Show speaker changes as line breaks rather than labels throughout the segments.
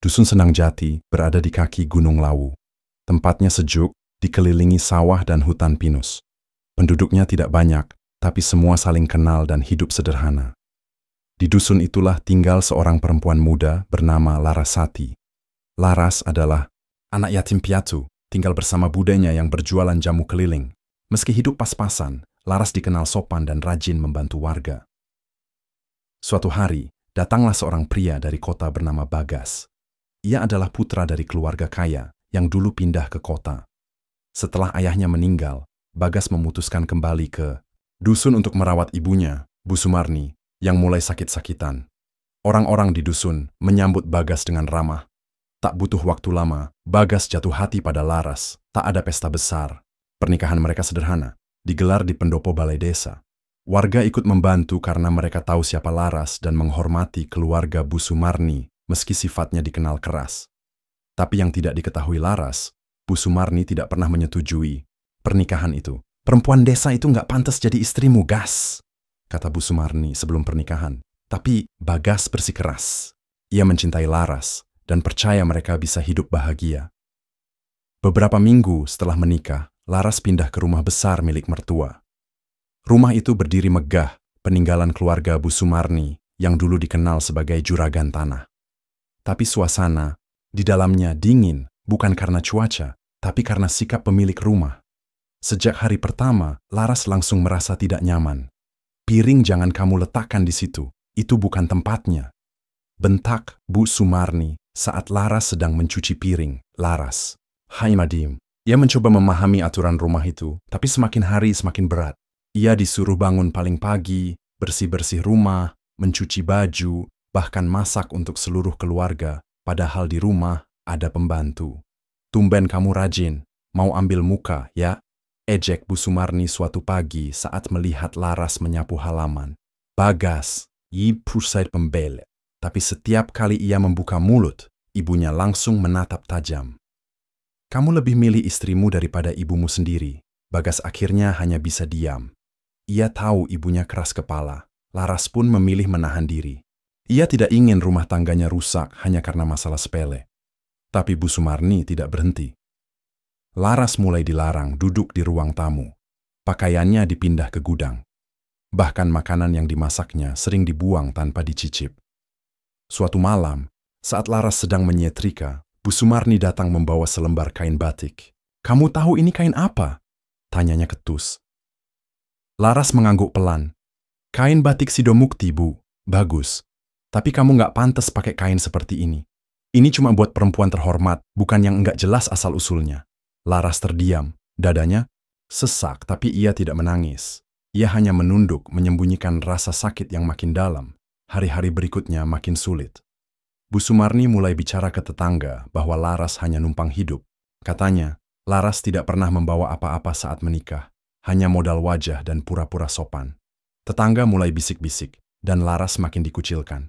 Dusun Senang Jati berada di kaki Gunung Lawu. Tempatnya sejuk, dikelilingi sawah dan hutan pinus. Penduduknya tidak banyak, tapi semua saling kenal dan hidup sederhana. Di dusun itulah tinggal seorang perempuan muda bernama Larasati. Laras adalah anak yatim piatu, tinggal bersama budenya yang berjualan jamu keliling. Meski hidup pas-pasan, Laras dikenal sopan dan rajin membantu warga. Suatu hari, datanglah seorang pria dari kota bernama Bagas. Ia adalah putra dari keluarga kaya yang dulu pindah ke kota. Setelah ayahnya meninggal, Bagas memutuskan kembali ke dusun untuk merawat ibunya, Bu Sumarni, yang mulai sakit-sakitan. Orang-orang di dusun menyambut Bagas dengan ramah. Tak butuh waktu lama, Bagas jatuh hati pada Laras. Tak ada pesta besar. Pernikahan mereka sederhana, digelar di pendopo balai desa. Warga ikut membantu karena mereka tahu siapa Laras dan menghormati keluarga Bu Sumarni meski sifatnya dikenal keras. Tapi yang tidak diketahui Laras, Bu Sumarni tidak pernah menyetujui pernikahan itu. Perempuan desa itu nggak pantas jadi istrimu, Gas, kata Bu Sumarni sebelum pernikahan. Tapi Bagas bersikeras. Ia mencintai Laras dan percaya mereka bisa hidup bahagia. Beberapa minggu setelah menikah, Laras pindah ke rumah besar milik mertua. Rumah itu berdiri megah, peninggalan keluarga Bu Sumarni yang dulu dikenal sebagai juragan tanah. Tapi suasana di dalamnya dingin, bukan karena cuaca, tapi karena sikap pemilik rumah. Sejak hari pertama, Laras langsung merasa tidak nyaman. Piring jangan kamu letakkan di situ, itu bukan tempatnya. Bentak Bu Sumarni saat Laras sedang mencuci piring. Laras, hai Madim. Ia mencoba memahami aturan rumah itu, tapi semakin hari semakin berat. Ia disuruh bangun paling pagi, bersih-bersih rumah, mencuci baju, bahkan masak untuk seluruh keluarga, padahal di rumah ada pembantu. Tumben kamu rajin, mau ambil muka, ya? Ejek Bu Sumarni suatu pagi saat melihat Laras menyapu halaman. Bagas, i pusat pembele. Tapi setiap kali ia membuka mulut, ibunya langsung menatap tajam. Kamu lebih milih istrimu daripada ibumu sendiri. Bagas akhirnya hanya bisa diam. Ia tahu ibunya keras kepala. Laras pun memilih menahan diri. Ia tidak ingin rumah tangganya rusak hanya karena masalah sepele. Tapi Bu Sumarni tidak berhenti. Laras mulai dilarang duduk di ruang tamu. Pakaiannya dipindah ke gudang. Bahkan makanan yang dimasaknya sering dibuang tanpa dicicip. Suatu malam, saat Laras sedang menyetrika, Bu Sumarni datang membawa selembar kain batik. Kamu tahu ini kain apa? Tanyanya ketus. Laras mengangguk pelan. Kain batik Sidomukti, Bu. Bagus. Tapi kamu nggak pantas pakai kain seperti ini. Ini cuma buat perempuan terhormat, bukan yang nggak jelas asal-usulnya. Laras terdiam. Dadanya sesak, tapi ia tidak menangis. Ia hanya menunduk, menyembunyikan rasa sakit yang makin dalam. Hari-hari berikutnya makin sulit. Bu Sumarni mulai bicara ke tetangga bahwa Laras hanya numpang hidup. Katanya, Laras tidak pernah membawa apa-apa saat menikah. Hanya modal wajah dan pura-pura sopan. Tetangga mulai bisik-bisik, dan Laras makin dikucilkan.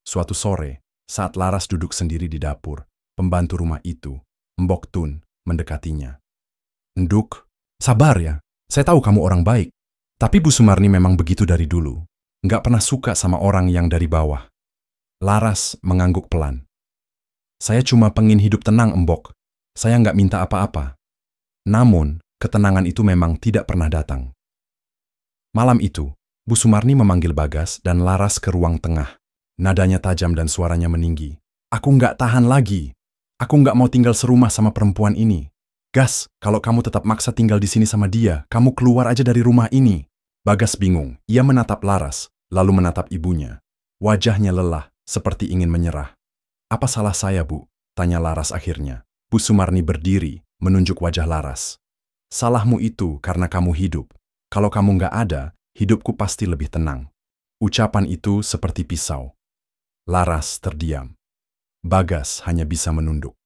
Suatu sore, saat Laras duduk sendiri di dapur, pembantu rumah itu, Mbok Tun, mendekatinya. Nduk, sabar ya, saya tahu kamu orang baik. Tapi Bu Sumarni memang begitu dari dulu. Nggak pernah suka sama orang yang dari bawah. Laras mengangguk pelan. Saya cuma pengen hidup tenang, Mbok. Saya nggak minta apa-apa. Namun, ketenangan itu memang tidak pernah datang. Malam itu, Bu Sumarni memanggil Bagas dan Laras ke ruang tengah. Nadanya tajam dan suaranya meninggi. Aku nggak tahan lagi. Aku nggak mau tinggal serumah sama perempuan ini. Gas, kalau kamu tetap maksa tinggal di sini sama dia, kamu keluar aja dari rumah ini. Bagas bingung. Ia menatap Laras, lalu menatap ibunya. Wajahnya lelah, seperti ingin menyerah. Apa salah saya, Bu? Tanya Laras akhirnya. Bu Sumarni berdiri, menunjuk wajah Laras. Salahmu itu karena kamu hidup. Kalau kamu nggak ada, hidupku pasti lebih tenang. Ucapan itu seperti pisau. Laras terdiam. Bagas hanya bisa menunduk.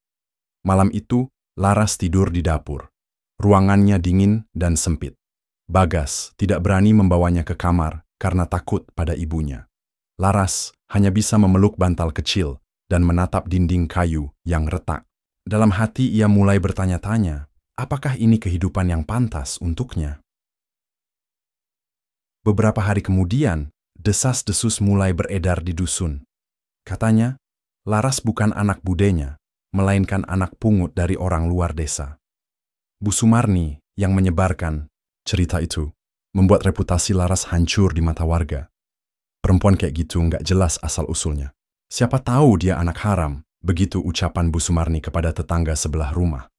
Malam itu, Laras tidur di dapur. Ruangannya dingin dan sempit. Bagas tidak berani membawanya ke kamar karena takut pada ibunya. Laras hanya bisa memeluk bantal kecil dan menatap dinding kayu yang retak. Dalam hati ia mulai bertanya-tanya, apakah ini kehidupan yang pantas untuknya? Beberapa hari kemudian, desas-desus mulai beredar di dusun. Katanya, Laras bukan anak budenya, melainkan anak pungut dari orang luar desa. Bu Sumarni yang menyebarkan cerita itu membuat reputasi Laras hancur di mata warga. Perempuan kayak gitu nggak jelas asal-usulnya. Siapa tahu dia anak haram, begitu ucapan Bu Sumarni kepada tetangga sebelah rumah.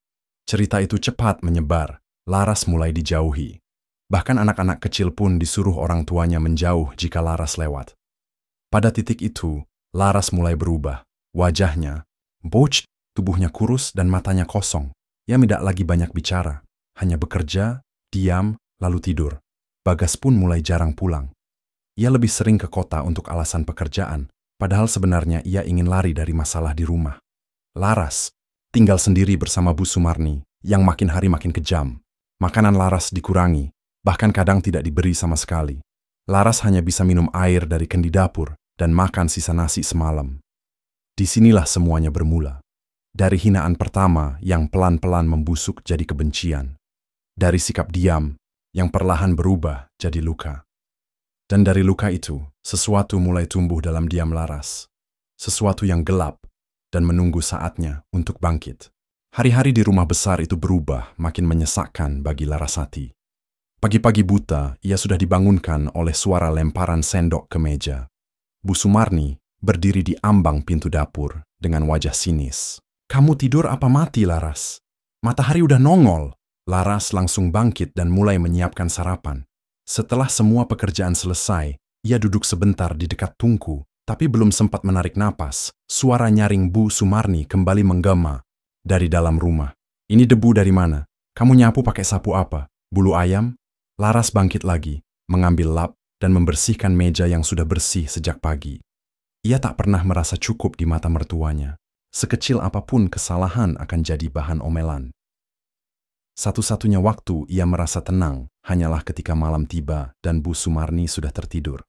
Cerita itu cepat menyebar, Laras mulai dijauhi. Bahkan anak-anak kecil pun disuruh orang tuanya menjauh jika Laras lewat. Pada titik itu, Laras mulai berubah. Wajahnya, bocah, tubuhnya kurus dan matanya kosong. Ia tidak lagi banyak bicara, hanya bekerja, diam, lalu tidur. Bagas pun mulai jarang pulang. Ia lebih sering ke kota untuk alasan pekerjaan, padahal sebenarnya ia ingin lari dari masalah di rumah. Laras tinggal sendiri bersama Bu Sumarni yang makin hari makin kejam. Makanan Laras dikurangi, bahkan kadang tidak diberi sama sekali. Laras hanya bisa minum air dari kendi dapur dan makan sisa nasi semalam. Disinilah semuanya bermula. Dari hinaan pertama yang pelan-pelan membusuk jadi kebencian. Dari sikap diam yang perlahan berubah jadi luka. Dan dari luka itu, sesuatu mulai tumbuh dalam diam Laras. Sesuatu yang gelap dan menunggu saatnya untuk bangkit. Hari-hari di rumah besar itu berubah makin menyesakkan bagi Larasati. Pagi-pagi buta, ia sudah dibangunkan oleh suara lemparan sendok ke meja. Bu Sumarni berdiri di ambang pintu dapur dengan wajah sinis. "Kamu tidur apa mati, Laras? Matahari udah nongol." Laras langsung bangkit dan mulai menyiapkan sarapan. Setelah semua pekerjaan selesai, ia duduk sebentar di dekat tungku, tapi belum sempat menarik napas. Suara nyaring Bu Sumarni kembali menggema dari dalam rumah. "Ini debu dari mana? Kamu nyapu pakai sapu apa? Bulu ayam?" Laras bangkit lagi, mengambil lap dan membersihkan meja yang sudah bersih sejak pagi. Ia tak pernah merasa cukup di mata mertuanya. Sekecil apapun kesalahan akan jadi bahan omelan. Satu-satunya waktu ia merasa tenang hanyalah ketika malam tiba dan Bu Sumarni sudah tertidur.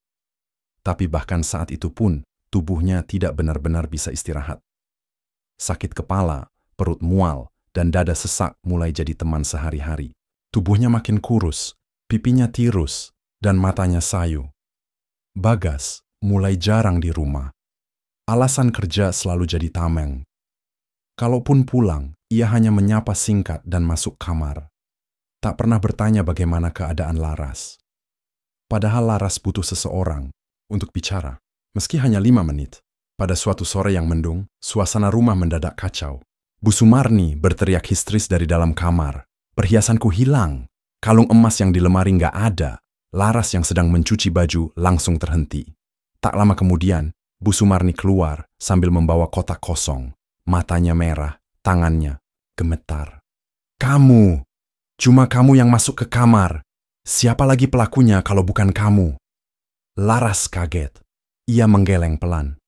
Tapi bahkan saat itu pun, tubuhnya tidak benar-benar bisa istirahat. Sakit kepala, perut mual, dan dada sesak mulai jadi teman sehari-hari. Tubuhnya makin kurus, pipinya tirus, dan matanya sayu. Bagas mulai jarang di rumah. Alasan kerja selalu jadi tameng. Kalaupun pulang, ia hanya menyapa singkat dan masuk kamar. Tak pernah bertanya bagaimana keadaan Laras. Padahal Laras butuh seseorang untuk bicara, meski hanya 5 menit. Pada suatu sore yang mendung, suasana rumah mendadak kacau. Bu Sumarni berteriak histeris dari dalam kamar. "Perhiasanku hilang. Kalung emas yang di lemari nggak ada." Laras yang sedang mencuci baju langsung terhenti. Tak lama kemudian, Bu Sumarni keluar sambil membawa kotak kosong. Matanya merah, tangannya gemetar. "Kamu! Cuma kamu yang masuk ke kamar. Siapa lagi pelakunya kalau bukan kamu?" Laras kaget. Ia menggeleng pelan.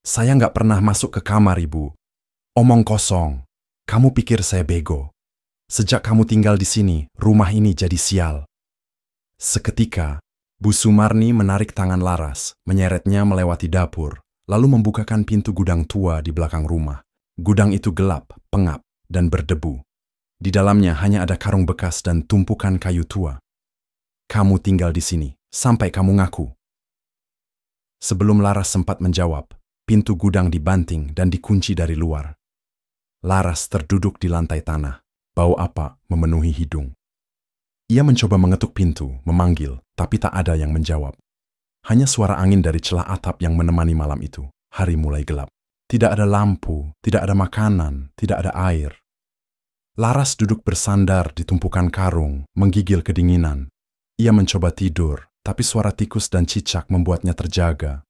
"Saya nggak pernah masuk ke kamar, Ibu. Omong kosong. Kamu pikir saya bego? Sejak kamu tinggal di sini, rumah ini jadi sial." Seketika, Bu Sumarni menarik tangan Laras, menyeretnya melewati dapur, lalu membukakan pintu gudang tua di belakang rumah. Gudang itu gelap, pengap, dan berdebu. Di dalamnya hanya ada karung bekas dan tumpukan kayu tua. "Kamu tinggal di sini, sampai kamu ngaku." Sebelum Laras sempat menjawab, pintu gudang dibanting dan dikunci dari luar. Laras terduduk di lantai tanah, bau apa memenuhi hidung. Ia mencoba mengetuk pintu, memanggil, tapi tak ada yang menjawab. Hanya suara angin dari celah atap yang menemani malam itu. Hari mulai gelap. Tidak ada lampu, tidak ada makanan, tidak ada air. Laras duduk bersandar di tumpukan karung, menggigil kedinginan. Ia mencoba tidur, tapi suara tikus dan cicak membuatnya terjaga.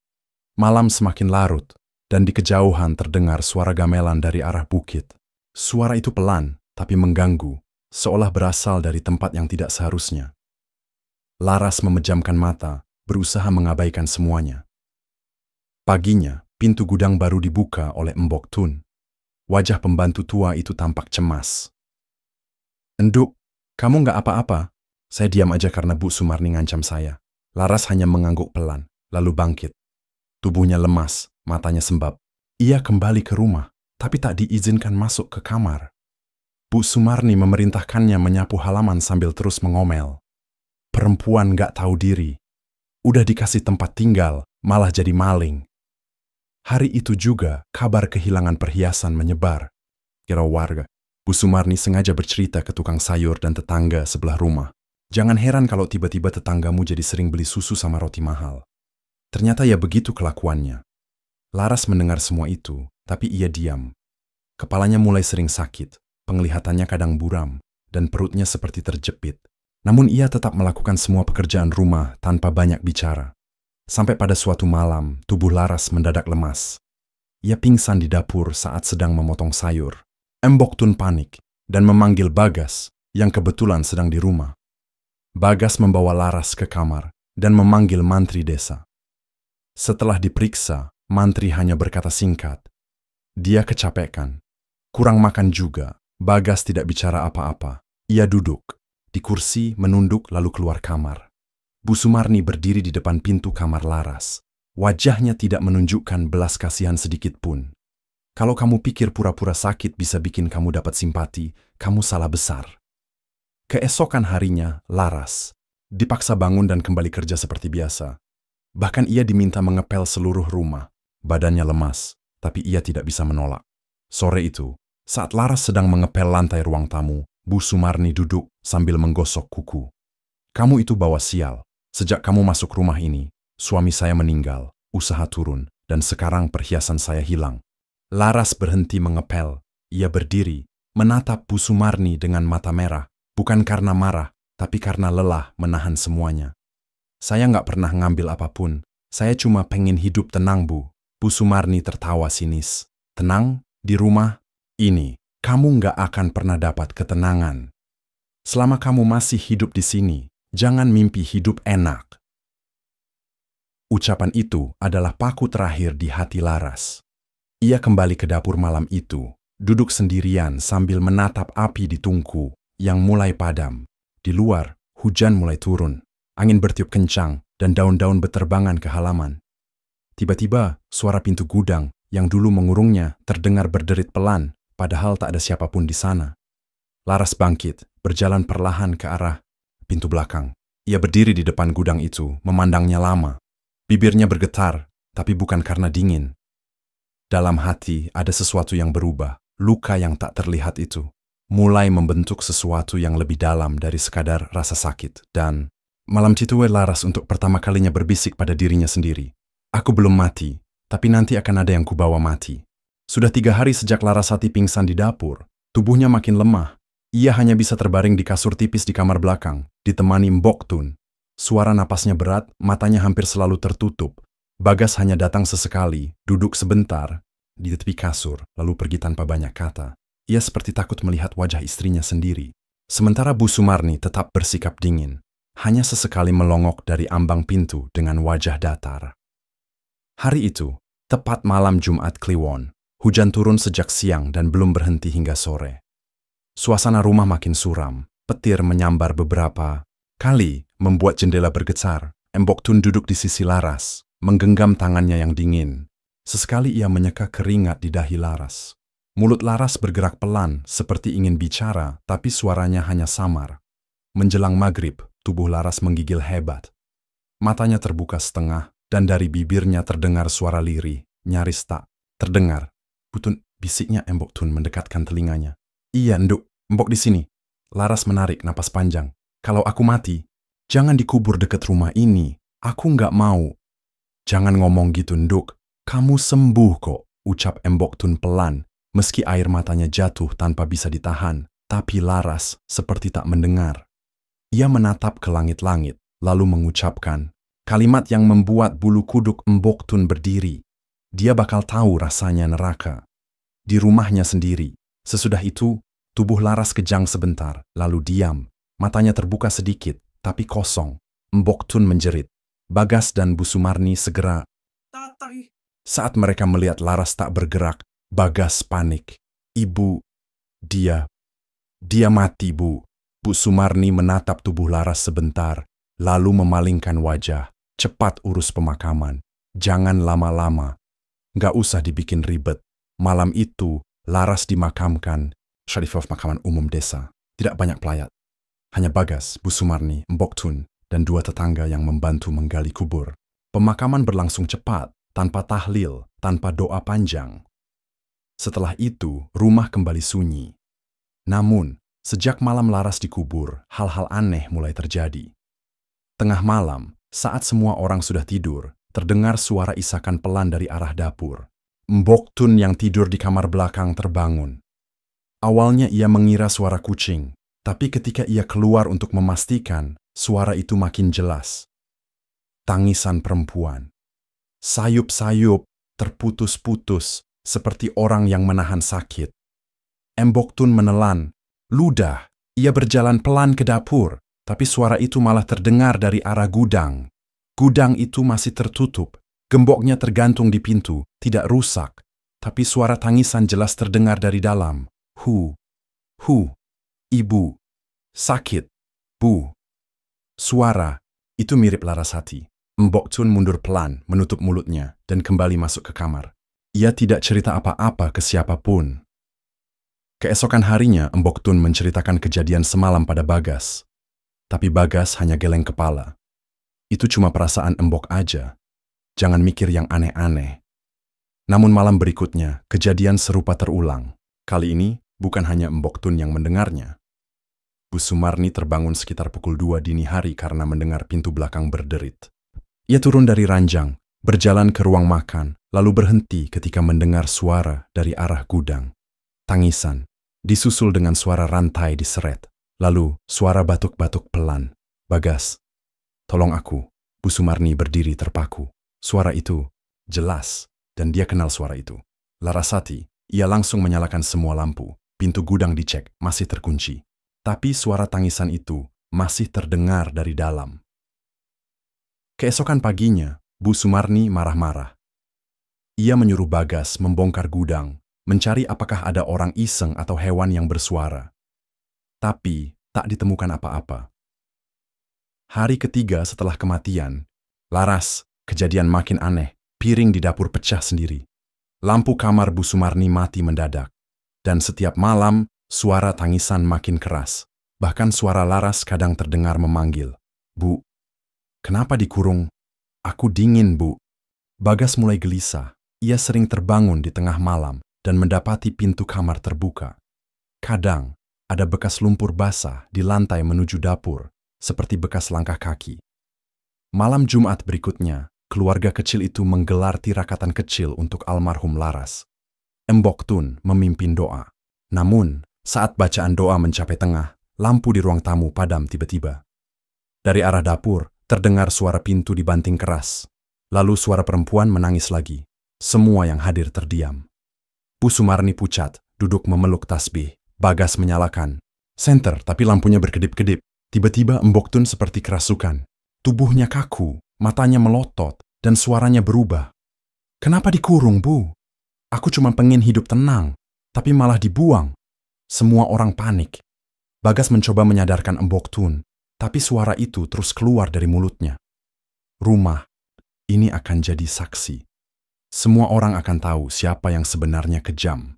Malam semakin larut, dan di kejauhan terdengar suara gamelan dari arah bukit. Suara itu pelan, tapi mengganggu, seolah berasal dari tempat yang tidak seharusnya. Laras memejamkan mata, berusaha mengabaikan semuanya. Paginya, pintu gudang baru dibuka oleh Mbok Tun. Wajah pembantu tua itu tampak cemas. "Enduk, kamu nggak apa-apa?" "Saya diam aja karena Bu Sumarni ngancam saya." Laras hanya mengangguk pelan, lalu bangkit. Tubuhnya lemas, matanya sembab. Ia kembali ke rumah, tapi tak diizinkan masuk ke kamar. Bu Sumarni memerintahkannya menyapu halaman sambil terus mengomel. Perempuan nggak tahu diri. Udah dikasih tempat tinggal, malah jadi maling. Hari itu juga kabar kehilangan perhiasan menyebar. Kira warga, Bu Sumarni sengaja bercerita ke tukang sayur dan tetangga sebelah rumah. Jangan heran kalau tiba-tiba tetanggamu jadi sering beli susu sama roti mahal. Ternyata ya begitu kelakuannya. Laras mendengar semua itu, tapi ia diam. Kepalanya mulai sering sakit, penglihatannya kadang buram, dan perutnya seperti terjepit. Namun ia tetap melakukan semua pekerjaan rumah tanpa banyak bicara. Sampai pada suatu malam, tubuh Laras mendadak lemas. Ia pingsan di dapur saat sedang memotong sayur. Mbok Tun panik dan memanggil Bagas yang kebetulan sedang di rumah. Bagas membawa Laras ke kamar dan memanggil mantri desa. Setelah diperiksa, mantri hanya berkata singkat, "Dia kecapekan. Kurang makan juga." Bagas tidak bicara apa-apa. Ia duduk di kursi, menunduk lalu keluar kamar. Bu Sumarni berdiri di depan pintu kamar Laras. Wajahnya tidak menunjukkan belas kasihan sedikit pun. Kalau kamu pikir pura-pura sakit bisa bikin kamu dapat simpati, kamu salah besar. Keesokan harinya, Laras dipaksa bangun dan kembali kerja seperti biasa. Bahkan ia diminta mengepel seluruh rumah. Badannya lemas, tapi ia tidak bisa menolak. Sore itu, saat Laras sedang mengepel lantai ruang tamu, Bu Sumarni duduk sambil menggosok kuku. "Kamu itu bawa sial. Sejak kamu masuk rumah ini, suami saya meninggal, usaha turun, dan sekarang perhiasan saya hilang." Laras berhenti mengepel. Ia berdiri, menatap Bu Sumarni dengan mata merah, bukan karena marah, tapi karena lelah menahan semuanya. "Saya nggak pernah ngambil apapun. Saya cuma pengen hidup tenang, Bu." Bu Sumarni tertawa sinis. "Tenang? Di rumah ini, kamu nggak akan pernah dapat ketenangan. Selama kamu masih hidup di sini, jangan mimpi hidup enak." Ucapan itu adalah paku terakhir di hati Laras. Ia kembali ke dapur malam itu, duduk sendirian sambil menatap api di tungku yang mulai padam. Di luar, hujan mulai turun. Angin bertiup kencang dan daun-daun berterbangan ke halaman. Tiba-tiba, suara pintu gudang yang dulu mengurungnya terdengar berderit pelan, padahal tak ada siapapun di sana. Laras bangkit, berjalan perlahan ke arah pintu belakang. Ia berdiri di depan gudang itu, memandangnya lama. Bibirnya bergetar, tapi bukan karena dingin. Dalam hati ada sesuatu yang berubah. Luka yang tak terlihat itu mulai membentuk sesuatu yang lebih dalam dari sekadar rasa sakit. Dan malam itu Laras untuk pertama kalinya berbisik pada dirinya sendiri. "Aku belum mati, tapi nanti akan ada yang kubawa mati." Sudah 3 hari sejak Larasati pingsan di dapur. Tubuhnya makin lemah. Ia hanya bisa terbaring di kasur tipis di kamar belakang, ditemani Mbok Tun. Suara napasnya berat, matanya hampir selalu tertutup. Bagas hanya datang sesekali, duduk sebentar di tepi kasur, lalu pergi tanpa banyak kata. Ia seperti takut melihat wajah istrinya sendiri. Sementara Bu Sumarni tetap bersikap dingin, hanya sesekali melongok dari ambang pintu dengan wajah datar. Hari itu, tepat malam Jumat Kliwon, hujan turun sejak siang dan belum berhenti hingga sore. Suasana rumah makin suram, petir menyambar beberapa kali, membuat jendela bergetar. Mbok Tun duduk di sisi Laras, menggenggam tangannya yang dingin. Sesekali ia menyeka keringat di dahi Laras. Mulut Laras bergerak pelan, seperti ingin bicara, tapi suaranya hanya samar. Menjelang maghrib, tubuh Laras menggigil hebat. Matanya terbuka setengah, dan dari bibirnya terdengar suara lirih, nyaris tak terdengar. "Butun," bisiknya Mbok Tun mendekatkan telinganya. "Iya, Nduk, Mbok di sini." Laras menarik napas panjang. "Kalau aku mati, jangan dikubur dekat rumah ini. Aku nggak mau." "Jangan ngomong gitu, Nduk. Kamu sembuh kok," ucap Mbok Tun pelan, meski air matanya jatuh tanpa bisa ditahan. Tapi Laras seperti tak mendengar. Ia menatap ke langit-langit, lalu mengucapkan kalimat yang membuat bulu kuduk Mbok Tun berdiri. Dia bakal tahu rasanya neraka. Di rumahnya sendiri. Sesudah itu, tubuh Laras kejang sebentar, lalu diam. Matanya terbuka sedikit, tapi kosong. Mbok Tun menjerit. Bagas dan Bu Sumarni segera tatai. Saat mereka melihat Laras tak bergerak, Bagas panik. "Ibu, dia mati, Bu." Bu Sumarni menatap tubuh Laras sebentar, lalu memalingkan wajah. "Cepat urus pemakaman. Jangan lama-lama. Nggak usah dibikin ribet." Malam itu, Laras dimakamkan Syarifah Pemakaman Umum Desa. Tidak banyak pelayat. Hanya Bagas, Bu Sumarni, Mbok Tun, dan 2 tetangga yang membantu menggali kubur. Pemakaman berlangsung cepat, tanpa tahlil, tanpa doa panjang. Setelah itu, rumah kembali sunyi. Namun, sejak malam Laras dikubur, hal-hal aneh mulai terjadi. Tengah malam, saat semua orang sudah tidur, terdengar suara isakan pelan dari arah dapur. Mbok Tun yang tidur di kamar belakang terbangun. Awalnya ia mengira suara kucing, tapi ketika ia keluar untuk memastikan, suara itu makin jelas. Tangisan perempuan. Sayup-sayup, terputus-putus, seperti orang yang menahan sakit. Mbok Tun menelan. Ludah, ia berjalan pelan ke dapur, tapi suara itu malah terdengar dari arah gudang. Gudang itu masih tertutup. Gemboknya tergantung di pintu, tidak rusak, tapi suara tangisan jelas terdengar dari dalam. Hu, ibu, sakit, bu. Suara, itu mirip Larasati. Mbok Tun mundur pelan, menutup mulutnya, dan kembali masuk ke kamar. Ia tidak cerita apa-apa ke siapapun. Keesokan harinya, Mbok Tun menceritakan kejadian semalam pada Bagas. Tapi Bagas hanya geleng kepala. Itu cuma perasaan Mbok aja. Jangan mikir yang aneh-aneh. Namun malam berikutnya, kejadian serupa terulang. Kali ini, bukan hanya Mbok Tun yang mendengarnya. Bu Sumarni terbangun sekitar pukul 2 dini hari karena mendengar pintu belakang berderit. Ia turun dari ranjang, berjalan ke ruang makan, lalu berhenti ketika mendengar suara dari arah gudang. Tangisan, disusul dengan suara rantai diseret. Lalu, suara batuk-batuk pelan. Bagas, tolong aku. Bu Sumarni berdiri terpaku. Suara itu jelas, dan dia kenal suara itu. Larasati, ia langsung menyalakan semua lampu. Pintu gudang dicek, masih terkunci. Tapi suara tangisan itu masih terdengar dari dalam. Keesokan paginya, Bu Sumarni marah-marah. Ia menyuruh Bagas membongkar gudang, mencari apakah ada orang iseng atau hewan yang bersuara. Tapi, tak ditemukan apa-apa. Hari ketiga setelah kematian, Laras, kejadian makin aneh, piring di dapur pecah sendiri. Lampu kamar Bu Sumarni mati mendadak. Dan setiap malam, suara tangisan makin keras. Bahkan suara Laras kadang terdengar memanggil. Bu, kenapa dikurung? Aku dingin, Bu. Bagas mulai gelisah. Ia sering terbangun di tengah malam dan mendapati pintu kamar terbuka. Kadang, ada bekas lumpur basah di lantai menuju dapur, seperti bekas langkah kaki. Malam Jumat berikutnya, keluarga kecil itu menggelar tirakatan kecil untuk almarhum Laras. Mbok Tun memimpin doa. Namun, saat bacaan doa mencapai tengah, lampu di ruang tamu padam tiba-tiba. Dari arah dapur, terdengar suara pintu dibanting keras. Lalu suara perempuan menangis lagi. Semua yang hadir terdiam. Bu Sumarni pucat, duduk memeluk tasbih. Bagas menyalakan senter, tapi lampunya berkedip-kedip. Tiba-tiba Mbok Tun seperti kerasukan. Tubuhnya kaku, matanya melotot, dan suaranya berubah. Kenapa dikurung, Bu? Aku cuma pengen hidup tenang, tapi malah dibuang. Semua orang panik. Bagas mencoba menyadarkan Mbok Tun, tapi suara itu terus keluar dari mulutnya. Rumah ini akan jadi saksi. Semua orang akan tahu siapa yang sebenarnya kejam.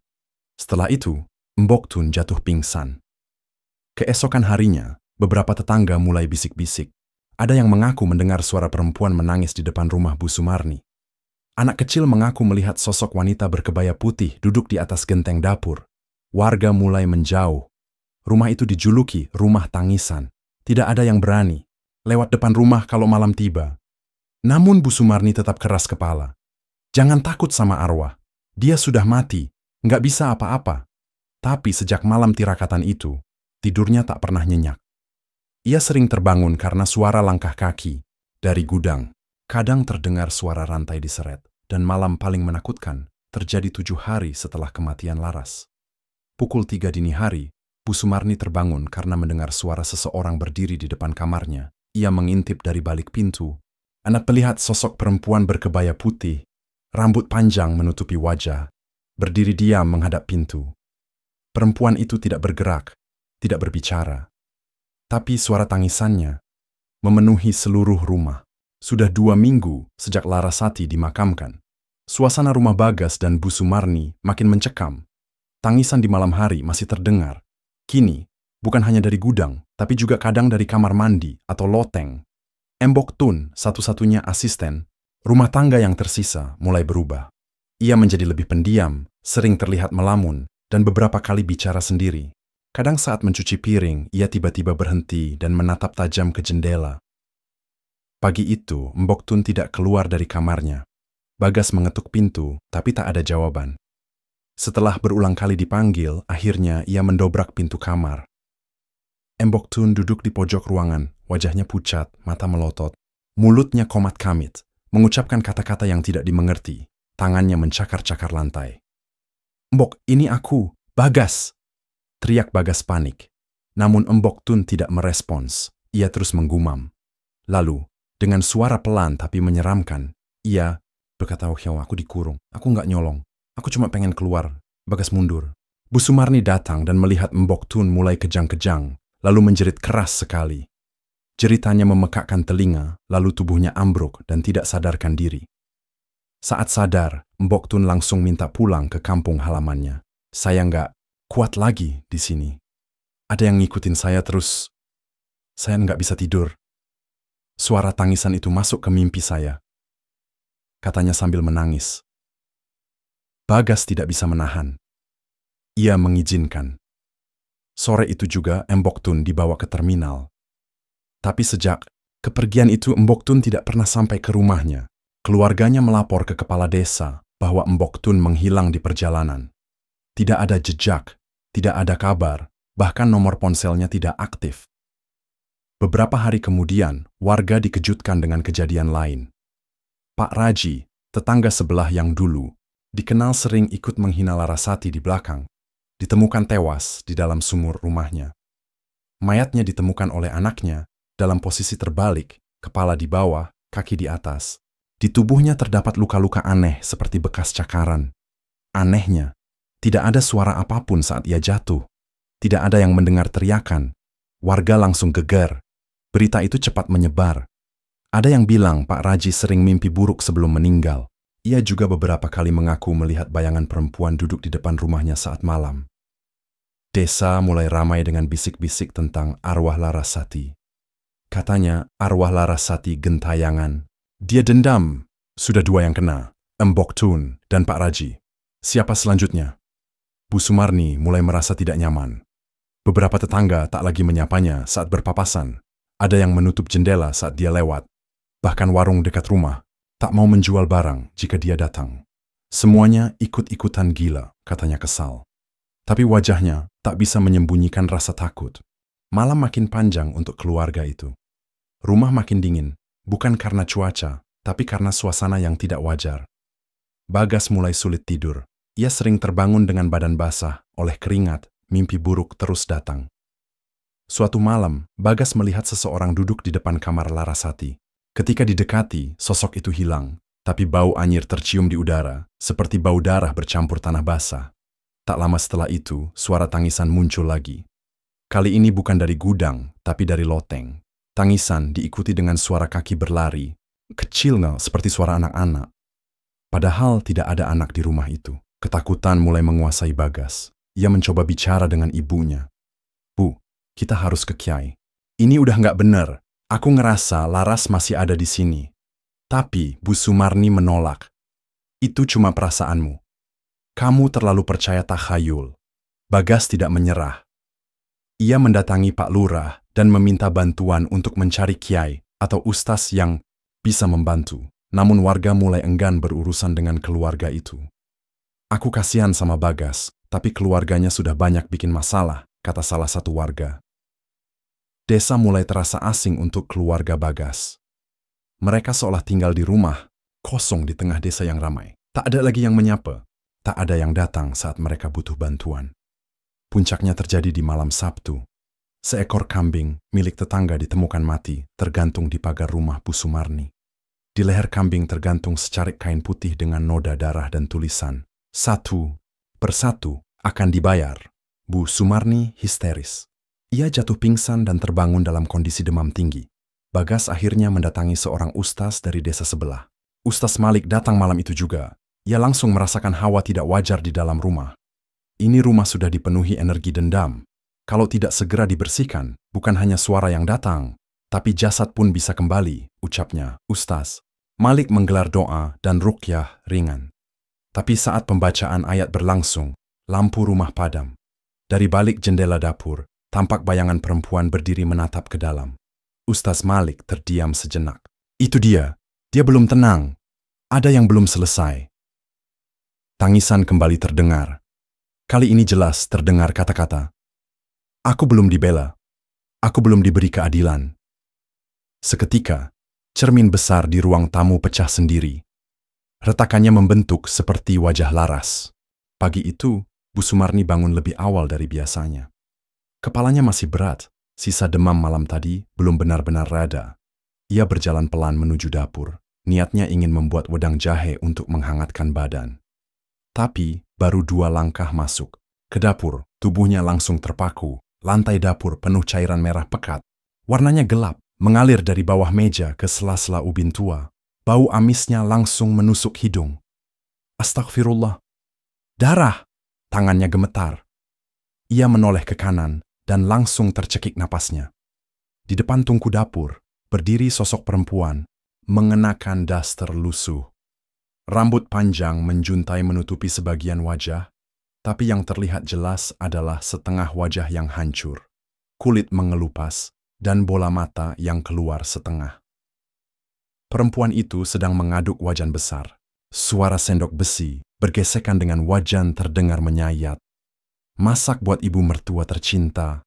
Setelah itu, Mbok Tun jatuh pingsan. Keesokan harinya, beberapa tetangga mulai bisik-bisik. Ada yang mengaku mendengar suara perempuan menangis di depan rumah Bu Sumarni. Anak kecil mengaku melihat sosok wanita berkebaya putih duduk di atas genteng dapur. Warga mulai menjauh. Rumah itu dijuluki rumah tangisan. Tidak ada yang berani lewat depan rumah kalau malam tiba. Namun Bu Sumarni tetap keras kepala. Jangan takut sama arwah. Dia sudah mati, nggak bisa apa-apa. Tapi sejak malam tirakatan itu, tidurnya tak pernah nyenyak. Ia sering terbangun karena suara langkah kaki dari gudang. Kadang terdengar suara rantai diseret, dan malam paling menakutkan terjadi 7 hari setelah kematian Laras. Pukul 3 dini hari, Bu Sumarni terbangun karena mendengar suara seseorang berdiri di depan kamarnya. Ia mengintip dari balik pintu. Anak melihat sosok perempuan berkebaya putih, rambut panjang menutupi wajah, berdiri diam menghadap pintu. Perempuan itu tidak bergerak, tidak berbicara. Tapi suara tangisannya memenuhi seluruh rumah. Sudah 2 minggu sejak Larasati dimakamkan. Suasana rumah Bagas dan Bu Sumarni makin mencekam. Tangisan di malam hari masih terdengar. Kini, bukan hanya dari gudang, tapi juga kadang dari kamar mandi atau loteng. Mbok Tun, satu-satunya asisten, Rumah tangga yang tersisa mulai berubah. Ia menjadi lebih pendiam, sering terlihat melamun, dan beberapa kali bicara sendiri. Kadang saat mencuci piring, ia tiba-tiba berhenti dan menatap tajam ke jendela. Pagi itu, Mbok Tun tidak keluar dari kamarnya. Bagas mengetuk pintu, tapi tak ada jawaban. Setelah berulang kali dipanggil, akhirnya ia mendobrak pintu kamar. Mbok Tun duduk di pojok ruangan, wajahnya pucat, mata melotot, mulutnya komat-kamit, mengucapkan kata-kata yang tidak dimengerti, tangannya mencakar-cakar lantai. "Mbok, ini aku, Bagas!" Teriak Bagas panik. Namun Mbok Tun tidak merespons, ia terus menggumam. Lalu, dengan suara pelan tapi menyeramkan, ia berkata, "Oh, aku dikurung, aku nggak nyolong, aku cuma pengen keluar." Bagas mundur. Bu Sumarni datang dan melihat Mbok Tun mulai kejang-kejang, lalu menjerit keras sekali. Jeritannya memekakkan telinga, lalu tubuhnya ambruk dan tidak sadarkan diri. Saat sadar, Mbok Tun langsung minta pulang ke kampung halamannya. "Saya nggak kuat lagi di sini. Ada yang ngikutin saya terus. Saya nggak bisa tidur." Suara tangisan itu masuk ke mimpi saya, katanya sambil menangis. Bagas tidak bisa menahan. Ia mengizinkan. Sore itu juga Mbok Tun dibawa ke terminal. Tapi sejak kepergian itu Mbok Tun tidak pernah sampai ke rumahnya. Keluarganya melapor ke kepala desa bahwa Mbok Tun menghilang di perjalanan. Tidak ada jejak, tidak ada kabar, bahkan nomor ponselnya tidak aktif. Beberapa hari kemudian, warga dikejutkan dengan kejadian lain. Pak Raji, tetangga sebelah yang dulu, dikenal sering ikut menghina Larasati di belakang, ditemukan tewas di dalam sumur rumahnya. Mayatnya ditemukan oleh anaknya dalam posisi terbalik, kepala di bawah, kaki di atas. Di tubuhnya terdapat luka-luka aneh seperti bekas cakaran. Anehnya, tidak ada suara apapun saat ia jatuh. Tidak ada yang mendengar teriakan. Warga langsung gegar. Berita itu cepat menyebar. Ada yang bilang Pak Raji sering mimpi buruk sebelum meninggal. Ia juga beberapa kali mengaku melihat bayangan perempuan duduk di depan rumahnya saat malam. Desa mulai ramai dengan bisik-bisik tentang arwah Larasati. Katanya arwah Larasati gentayangan. Dia dendam. Sudah 2 yang kena, Mbok Tun dan Pak Raji. Siapa selanjutnya? Bu Sumarni mulai merasa tidak nyaman. Beberapa tetangga tak lagi menyapanya saat berpapasan. Ada yang menutup jendela saat dia lewat. Bahkan warung dekat rumah tak mau menjual barang jika dia datang. Semuanya ikut-ikutan gila, katanya kesal. Tapi wajahnya tak bisa menyembunyikan rasa takut. Malam makin panjang untuk keluarga itu. Rumah makin dingin, bukan karena cuaca, tapi karena suasana yang tidak wajar. Bagas mulai sulit tidur. Ia sering terbangun dengan badan basah, oleh keringat, mimpi buruk terus datang. Suatu malam, Bagas melihat seseorang duduk di depan kamar Larasati. Ketika didekati, sosok itu hilang, tapi bau anyir tercium di udara, seperti bau darah bercampur tanah basah. Tak lama setelah itu, suara tangisan muncul lagi. Kali ini bukan dari gudang, tapi dari loteng. Tangisan diikuti dengan suara kaki berlari, kecil seperti suara anak-anak. Padahal tidak ada anak di rumah itu. Ketakutan mulai menguasai Bagas. Ia mencoba bicara dengan ibunya. "Bu, kita harus ke Kiai. Ini udah nggak bener. Aku ngerasa Laras masih ada di sini." Tapi Bu Sumarni menolak. "Itu cuma perasaanmu. Kamu terlalu percaya takhayul." Bagas tidak menyerah. Ia mendatangi Pak Lurah dan meminta bantuan untuk mencari kiai atau ustaz yang bisa membantu. Namun warga mulai enggan berurusan dengan keluarga itu. "Aku kasihan sama Bagas, tapi keluarganya sudah banyak bikin masalah," kata salah satu warga. Desa mulai terasa asing untuk keluarga Bagas. Mereka seolah tinggal di rumah, kosong di tengah desa yang ramai. Tak ada lagi yang menyapa, tak ada yang datang saat mereka butuh bantuan. Puncaknya terjadi di malam Sabtu. Seekor kambing milik tetangga ditemukan mati, tergantung di pagar rumah Bu Sumarni. Di leher kambing tergantung secarik kain putih dengan noda darah dan tulisan, "1 per 1 akan dibayar." Bu Sumarni histeris. Ia jatuh pingsan dan terbangun dalam kondisi demam tinggi. Bagas akhirnya mendatangi seorang ustaz dari desa sebelah. Ustaz Malik datang malam itu juga. Ia langsung merasakan hawa tidak wajar di dalam rumah. Ini rumah sudah dipenuhi energi dendam. Kalau tidak segera dibersihkan, bukan hanya suara yang datang, tapi jasad pun bisa kembali, ucapnya. "Ustaz, Malik menggelar doa dan ruqyah ringan. Tapi saat pembacaan ayat berlangsung, lampu rumah padam. Dari balik jendela dapur, tampak bayangan perempuan berdiri menatap ke dalam. Ustaz Malik terdiam sejenak. Itu dia belum tenang. Ada yang belum selesai. Tangisan kembali terdengar. Kali ini jelas terdengar kata-kata, "Aku belum dibela. Aku belum diberi keadilan." Seketika, cermin besar di ruang tamu pecah sendiri. Retakannya membentuk seperti wajah Laras. Pagi itu, Bu Sumarni bangun lebih awal dari biasanya. Kepalanya masih berat, sisa demam malam tadi belum benar-benar reda. Ia berjalan pelan menuju dapur. Niatnya ingin membuat wedang jahe untuk menghangatkan badan. Tapi, baru 2 langkah masuk ke dapur, tubuhnya langsung terpaku. Lantai dapur penuh cairan merah pekat. Warnanya gelap, mengalir dari bawah meja ke sela-sela ubin tua. Bau amisnya langsung menusuk hidung. Astagfirullah. Darah! Tangannya gemetar. Ia menoleh ke kanan dan langsung tercekik napasnya. Di depan tungku dapur, berdiri sosok perempuan, mengenakan daster lusuh. Rambut panjang menjuntai menutupi sebagian wajah, tapi yang terlihat jelas adalah setengah wajah yang hancur. Kulit mengelupas dan bola mata yang keluar setengah. Perempuan itu sedang mengaduk wajan besar. Suara sendok besi bergesekan dengan wajan terdengar menyayat. "Masak buat ibu mertua tercinta,"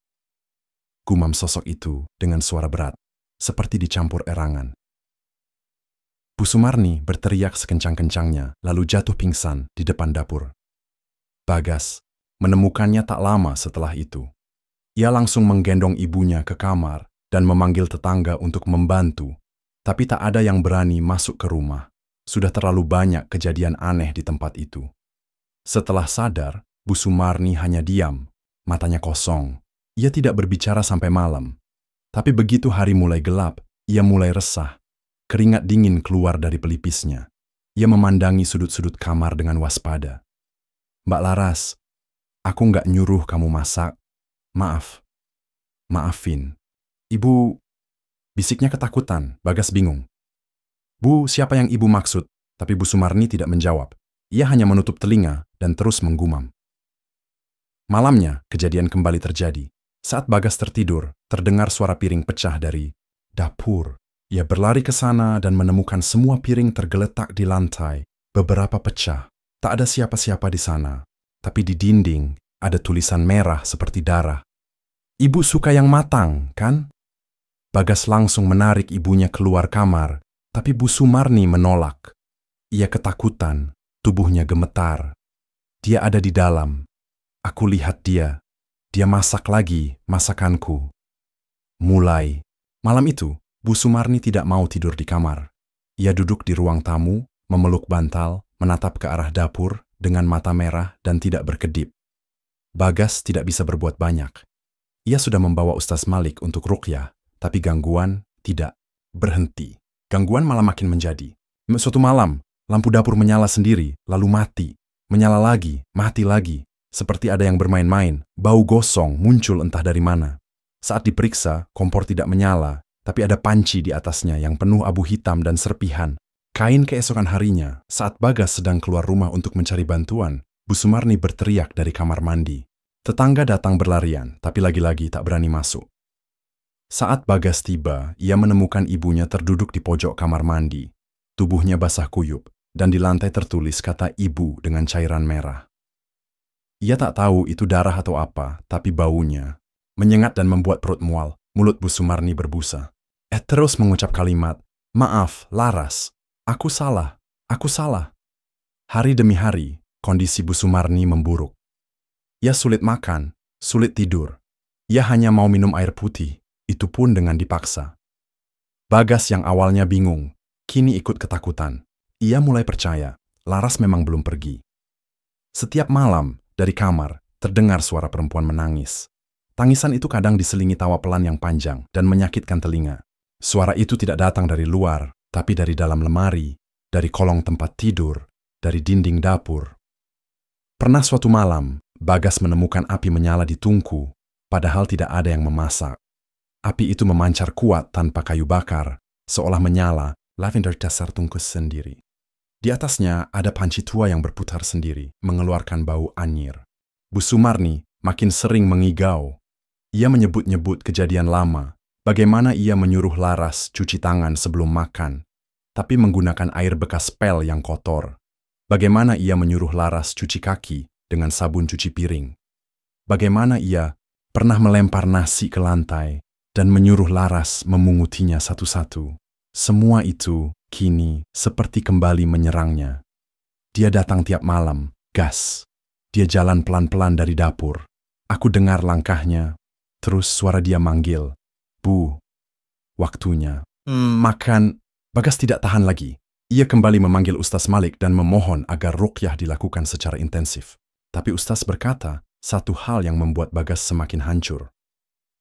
gumam sosok itu dengan suara berat, seperti dicampur erangan. Bu Sumarni berteriak sekencang-kencangnya, lalu jatuh pingsan di depan dapur. Bagas menemukannya tak lama setelah itu. Ia langsung menggendong ibunya ke kamar dan memanggil tetangga untuk membantu, tapi tak ada yang berani masuk ke rumah. Sudah terlalu banyak kejadian aneh di tempat itu. Setelah sadar, Bu Sumarni hanya diam, matanya kosong. Ia tidak berbicara sampai malam. Tapi begitu hari mulai gelap, ia mulai resah. Keringat dingin keluar dari pelipisnya. Ia memandangi sudut-sudut kamar dengan waspada. "Mbak Laras, aku nggak nyuruh kamu masak. Maaf. Maafin." "Ibu..." bisiknya ketakutan. Bagas bingung. "Bu, siapa yang ibu maksud?" Tapi Bu Sumarni tidak menjawab. Ia hanya menutup telinga dan terus menggumam. Malamnya, kejadian kembali terjadi. Saat Bagas tertidur, terdengar suara piring pecah dari dapur. Ia berlari ke sana dan menemukan semua piring tergeletak di lantai. Beberapa pecah. Tak ada siapa-siapa di sana. Tapi di dinding ada tulisan merah seperti darah. "Ibu suka yang matang, kan?" Bagas langsung menarik ibunya keluar kamar, tapi Bu Sumarni menolak. Ia ketakutan, tubuhnya gemetar. "Dia ada di dalam. Aku lihat dia. Dia masak lagi masakanku." Mulai malam itu, Bu Sumarni tidak mau tidur di kamar. Ia duduk di ruang tamu, memeluk bantal, menatap ke arah dapur dengan mata merah dan tidak berkedip. Bagas tidak bisa berbuat banyak. Ia sudah membawa Ustaz Malik untuk ruqyah, tapi gangguan tidak berhenti. Gangguan malah makin menjadi. Suatu malam, lampu dapur menyala sendiri, lalu mati. Menyala lagi, mati lagi. Seperti ada yang bermain-main, bau gosong muncul entah dari mana. Saat diperiksa, kompor tidak menyala, tapi ada panci di atasnya yang penuh abu hitam dan serpihan. Kain keesokan harinya, saat Bagas sedang keluar rumah untuk mencari bantuan, Bu Sumarni berteriak dari kamar mandi. Tetangga datang berlarian, tapi lagi-lagi tak berani masuk. Saat Bagas tiba, ia menemukan ibunya terduduk di pojok kamar mandi. Tubuhnya basah kuyup, dan di lantai tertulis kata ibu dengan cairan merah. Ia tak tahu itu darah atau apa, tapi baunya menyengat dan membuat perut mual. Mulut Bu Sumarni berbusa. Terus mengucap kalimat, "Maaf, Laras. Aku salah. Aku salah." Hari demi hari, kondisi Bu Sumarni memburuk. Ia sulit makan, sulit tidur. Ia hanya mau minum air putih, itu pun dengan dipaksa. Bagas yang awalnya bingung, kini ikut ketakutan. Ia mulai percaya, Laras memang belum pergi. Setiap malam, dari kamar, terdengar suara perempuan menangis. Tangisan itu kadang diselingi tawa pelan yang panjang dan menyakitkan telinga. Suara itu tidak datang dari luar, tapi dari dalam lemari, dari kolong tempat tidur, dari dinding dapur. Pernah suatu malam, Bagas menemukan api menyala di tungku, padahal tidak ada yang memasak. Api itu memancar kuat tanpa kayu bakar, seolah menyala, lavender dasar tungkus sendiri. Di atasnya ada panci tua yang berputar sendiri, mengeluarkan bau anyir. Bu Sumarni makin sering mengigau. Ia menyebut-nyebut kejadian lama, bagaimana ia menyuruh Laras cuci tangan sebelum makan, tapi menggunakan air bekas pel yang kotor. Bagaimana ia menyuruh Laras cuci kaki dengan sabun cuci piring. Bagaimana ia pernah melempar nasi ke lantai dan menyuruh Laras memungutinya satu-satu. Semua itu kini seperti kembali menyerangnya. Dia datang tiap malam, gas. Dia jalan pelan-pelan dari dapur. Aku dengar langkahnya, terus suara dia manggil, "Bu, waktunya." Makan. Bagas tidak tahan lagi. Ia kembali memanggil Ustaz Malik dan memohon agar ruqyah dilakukan secara intensif. Tapi Ustaz berkata, satu hal yang membuat Bagas semakin hancur.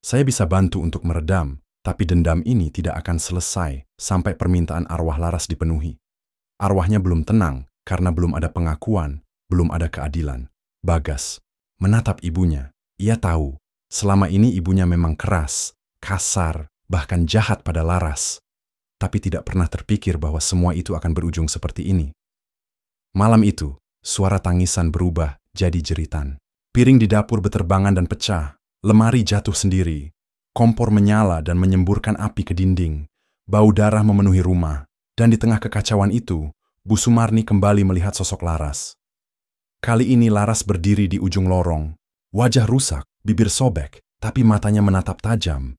Saya bisa bantu untuk meredam, tapi dendam ini tidak akan selesai sampai permintaan arwah Laras dipenuhi. Arwahnya belum tenang karena belum ada pengakuan, belum ada keadilan. Bagas menatap ibunya. Ia tahu, selama ini ibunya memang keras, kasar, bahkan jahat pada Laras. Tapi tidak pernah terpikir bahwa semua itu akan berujung seperti ini. Malam itu, suara tangisan berubah jadi jeritan. Piring di dapur beterbangan dan pecah, lemari jatuh sendiri, kompor menyala dan menyemburkan api ke dinding, bau darah memenuhi rumah, dan di tengah kekacauan itu, Bu Sumarni kembali melihat sosok Laras. Kali ini Laras berdiri di ujung lorong, wajah rusak, bibir sobek, tapi matanya menatap tajam.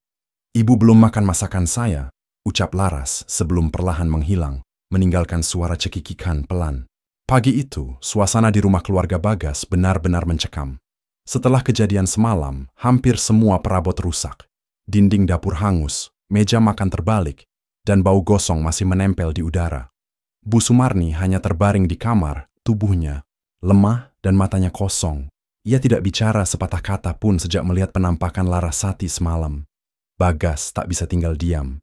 "Ibu belum makan masakan saya," ucap Laras sebelum perlahan menghilang, meninggalkan suara cekikikan pelan. Pagi itu, suasana di rumah keluarga Bagas benar-benar mencekam. Setelah kejadian semalam, hampir semua perabot rusak. Dinding dapur hangus, meja makan terbalik, dan bau gosong masih menempel di udara. Bu Sumarni hanya terbaring di kamar, tubuhnya lemah dan matanya kosong. Ia tidak bicara sepatah kata pun sejak melihat penampakan Larasati semalam. Bagas tak bisa tinggal diam.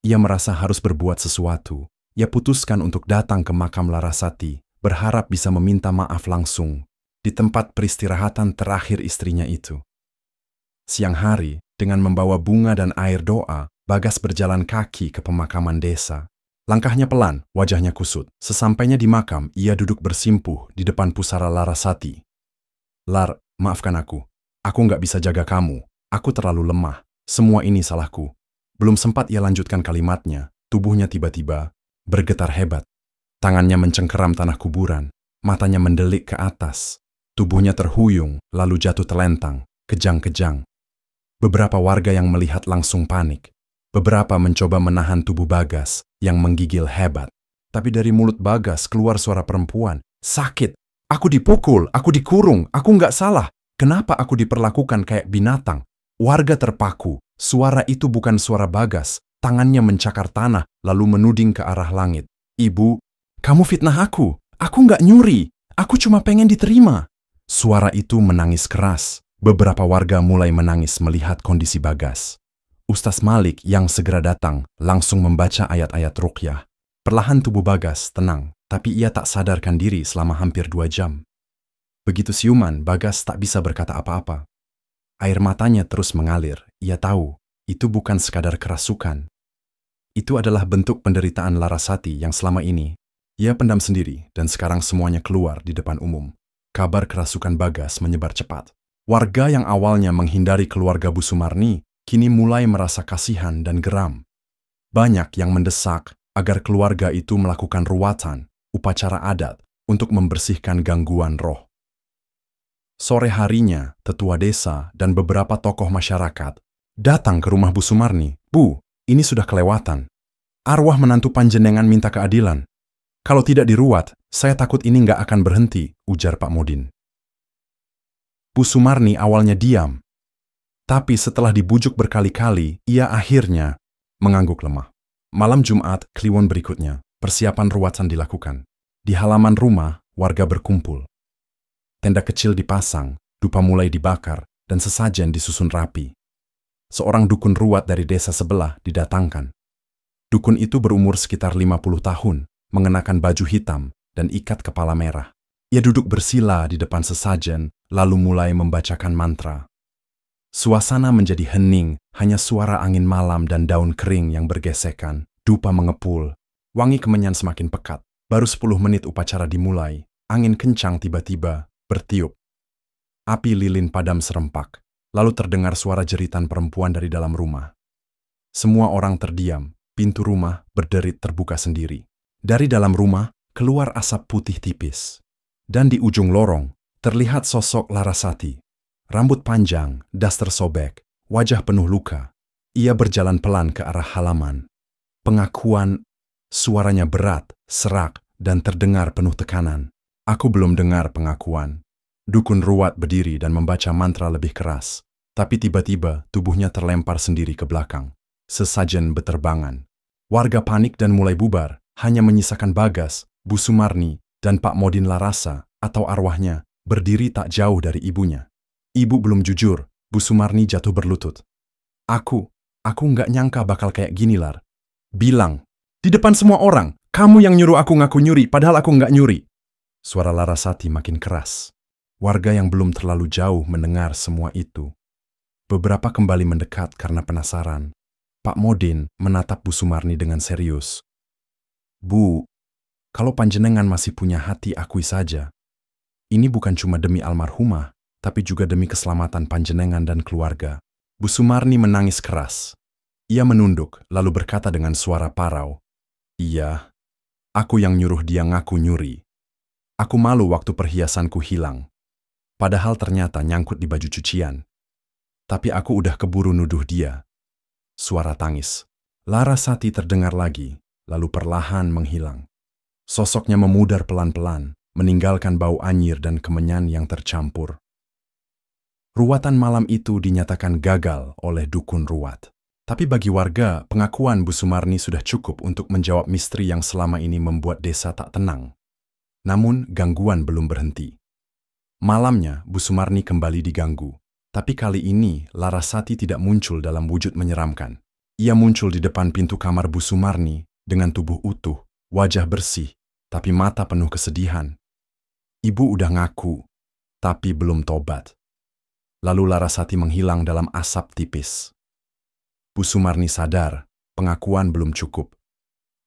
Ia merasa harus berbuat sesuatu. Ia putuskan untuk datang ke makam Larasati, berharap bisa meminta maaf langsung di tempat peristirahatan terakhir istrinya itu. Siang hari, dengan membawa bunga dan air doa, Bagas berjalan kaki ke pemakaman desa. Langkahnya pelan, wajahnya kusut. Sesampainya di makam, ia duduk bersimpuh di depan pusara Larasati. "Lar, maafkan aku. Aku nggak bisa jaga kamu. Aku terlalu lemah. Semua ini salahku." Belum sempat ia lanjutkan kalimatnya, tubuhnya tiba-tiba bergetar hebat. Tangannya mencengkeram tanah kuburan, matanya mendelik ke atas. Tubuhnya terhuyung, lalu jatuh telentang, kejang-kejang. Beberapa warga yang melihat langsung panik. Beberapa mencoba menahan tubuh Bagas yang menggigil hebat. Tapi dari mulut Bagas keluar suara perempuan, "Sakit! Aku dipukul, aku dikurung, aku nggak salah. Kenapa aku diperlakukan kayak binatang?" Warga terpaku. Suara itu bukan suara Bagas. Tangannya mencakar tanah, lalu menuding ke arah langit. "Ibu, kamu fitnah aku. Aku nggak nyuri. Aku cuma pengen diterima." Suara itu menangis keras. Beberapa warga mulai menangis melihat kondisi Bagas. Ustaz Malik yang segera datang langsung membaca ayat-ayat ruqyah. Perlahan tubuh Bagas tenang, tapi ia tak sadarkan diri selama hampir 2 jam. Begitu siuman, Bagas tak bisa berkata apa-apa. Air matanya terus mengalir. Ia tahu, itu bukan sekadar kerasukan. Itu adalah bentuk penderitaan Larasati yang selama ini ia pendam sendiri dan sekarang semuanya keluar di depan umum. Kabar kerasukan Bagas menyebar cepat. Warga yang awalnya menghindari keluarga Bu Sumarni kini mulai merasa kasihan dan geram. Banyak yang mendesak agar keluarga itu melakukan ruatan, upacara adat, untuk membersihkan gangguan roh. Sore harinya, tetua desa dan beberapa tokoh masyarakat datang ke rumah Bu Sumarni. "Bu, ini sudah kelewatan. Arwah menantu panjenengan minta keadilan. Kalau tidak diruat, saya takut ini nggak akan berhenti," ujar Pak Modin. Bu Sumarni awalnya diam. Tapi setelah dibujuk berkali-kali, ia akhirnya mengangguk lemah. Malam Jumat, Kliwon berikutnya, persiapan ruatan dilakukan. Di halaman rumah, warga berkumpul. Tenda kecil dipasang, dupa mulai dibakar, dan sesajen disusun rapi. Seorang dukun ruat dari desa sebelah didatangkan. Dukun itu berumur sekitar 50 tahun, mengenakan baju hitam dan ikat kepala merah. Ia duduk bersila di depan sesajen, lalu mulai membacakan mantra. Suasana menjadi hening, hanya suara angin malam dan daun kering yang bergesekan. Dupa mengepul, Wangi kemenyan semakin pekat. Baru 10 menit upacara dimulai, angin kencang tiba-tiba bertiup. Api lilin padam serempak, lalu terdengar suara jeritan perempuan dari dalam rumah. Semua orang terdiam, pintu rumah berderit terbuka sendiri. Dari dalam rumah, keluar asap putih tipis. Dan di ujung lorong, terlihat sosok Larasati. Rambut panjang, daster sobek, wajah penuh luka. Ia berjalan pelan ke arah halaman. Pengakuan, suaranya berat, serak, dan terdengar penuh tekanan. Aku belum dengar pengakuan. Dukun Ruat berdiri dan membaca mantra lebih keras. Tapi tiba-tiba tubuhnya terlempar sendiri ke belakang. Sesajen beterbangan. Warga panik dan mulai bubar, hanya menyisakan Bagas, Bu Sumarni, dan Pak Modin Larasa, atau arwahnya, berdiri tak jauh dari ibunya. Ibu belum jujur, Bu Sumarni jatuh berlutut. Aku nggak nyangka bakal kayak gini, Lar. Bilang, di depan semua orang, kamu yang nyuruh aku ngaku nyuri, padahal aku nggak nyuri. Suara Larasati makin keras. Warga yang belum terlalu jauh mendengar semua itu. Beberapa kembali mendekat karena penasaran. Pak Modin menatap Bu Sumarni dengan serius. Bu, kalau panjenengan masih punya hati, akui saja. Ini bukan cuma demi almarhumah, tapi juga demi keselamatan panjenengan dan keluarga. Bu Sumarni menangis keras. Ia menunduk, lalu berkata dengan suara parau. Iya, aku yang nyuruh dia ngaku nyuri. Aku malu waktu perhiasanku hilang. Padahal ternyata nyangkut di baju cucian. Tapi aku udah keburu nuduh dia. Suara tangis. Larasati terdengar lagi, lalu perlahan menghilang. Sosoknya memudar pelan-pelan, meninggalkan bau anyir dan kemenyan yang tercampur. Ruatan malam itu dinyatakan gagal oleh dukun ruat. Tapi bagi warga, pengakuan Bu Sumarni sudah cukup untuk menjawab misteri yang selama ini membuat desa tak tenang. Namun, gangguan belum berhenti. Malamnya, Bu Sumarni kembali diganggu. Tapi kali ini, Larasati tidak muncul dalam wujud menyeramkan. Ia muncul di depan pintu kamar Bu Sumarni dengan tubuh utuh, wajah bersih, tapi mata penuh kesedihan. Ibu udah ngaku, tapi belum tobat. Lalu Larasati menghilang dalam asap tipis. Bu Sumarni sadar, pengakuan belum cukup.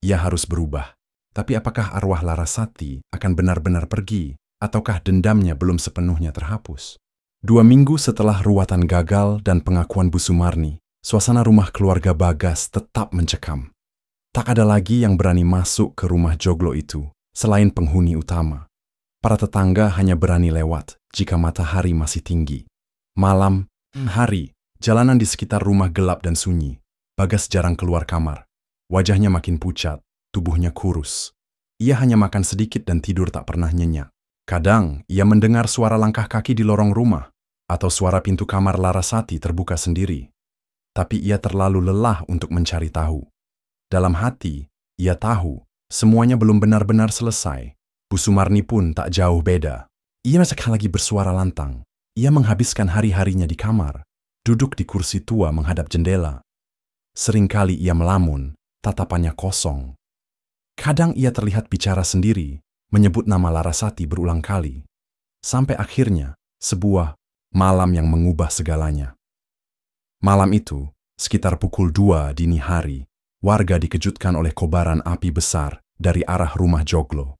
Ia harus berubah. Tapi apakah arwah Larasati akan benar-benar pergi, ataukah dendamnya belum sepenuhnya terhapus? 2 minggu setelah ruatan gagal dan pengakuan Bu Sumarni, suasana rumah keluarga Bagas tetap mencekam. Tak ada lagi yang berani masuk ke rumah joglo itu, selain penghuni utama. Para tetangga hanya berani lewat jika matahari masih tinggi. Malam, hari, jalanan di sekitar rumah gelap dan sunyi. Bagas jarang keluar kamar. Wajahnya makin pucat, tubuhnya kurus. Ia hanya makan sedikit dan tidur tak pernah nyenyak. Kadang, ia mendengar suara langkah kaki di lorong rumah, atau suara pintu kamar Larasati terbuka sendiri. Tapi ia terlalu lelah untuk mencari tahu. Dalam hati, ia tahu, semuanya belum benar-benar selesai. Bu Sumarni pun tak jauh beda. Ia sekali lagi bersuara lantang. Ia menghabiskan hari-harinya di kamar, duduk di kursi tua menghadap jendela. Seringkali ia melamun, tatapannya kosong. Kadang ia terlihat bicara sendiri, menyebut nama Larasati berulang kali. Sampai akhirnya, sebuah malam yang mengubah segalanya. Malam itu, sekitar pukul 2 dini hari, warga dikejutkan oleh kobaran api besar dari arah rumah joglo.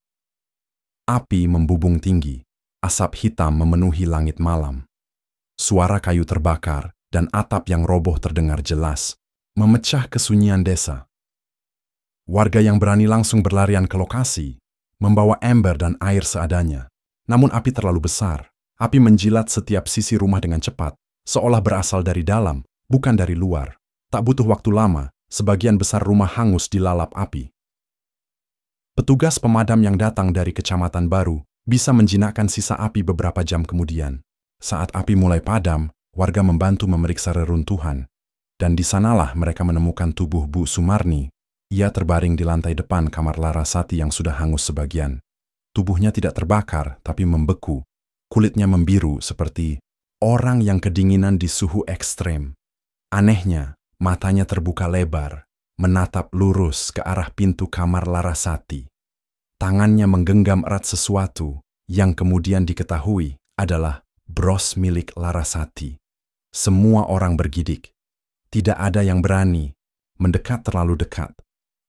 Api membubung tinggi, asap hitam memenuhi langit malam. Suara kayu terbakar dan atap yang roboh terdengar jelas, memecah kesunyian desa. Warga yang berani langsung berlarian ke lokasi, membawa ember dan air seadanya. Namun api terlalu besar. Api menjilat setiap sisi rumah dengan cepat, seolah berasal dari dalam, bukan dari luar. Tak butuh waktu lama, sebagian besar rumah hangus dilalap api. Petugas pemadam yang datang dari Kecamatan Baru bisa menjinakkan sisa api beberapa jam kemudian. Saat api mulai padam, warga membantu memeriksa reruntuhan. Dan di sanalah mereka menemukan tubuh Bu Sumarni. Ia terbaring di lantai depan kamar Larasati yang sudah hangus sebagian. Tubuhnya tidak terbakar, tapi membeku. Kulitnya membiru seperti orang yang kedinginan di suhu ekstrem. Anehnya, matanya terbuka lebar, menatap lurus ke arah pintu kamar Larasati. Tangannya menggenggam erat sesuatu yang kemudian diketahui adalah bros milik Larasati. Semua orang bergidik. Tidak ada yang berani mendekat terlalu dekat.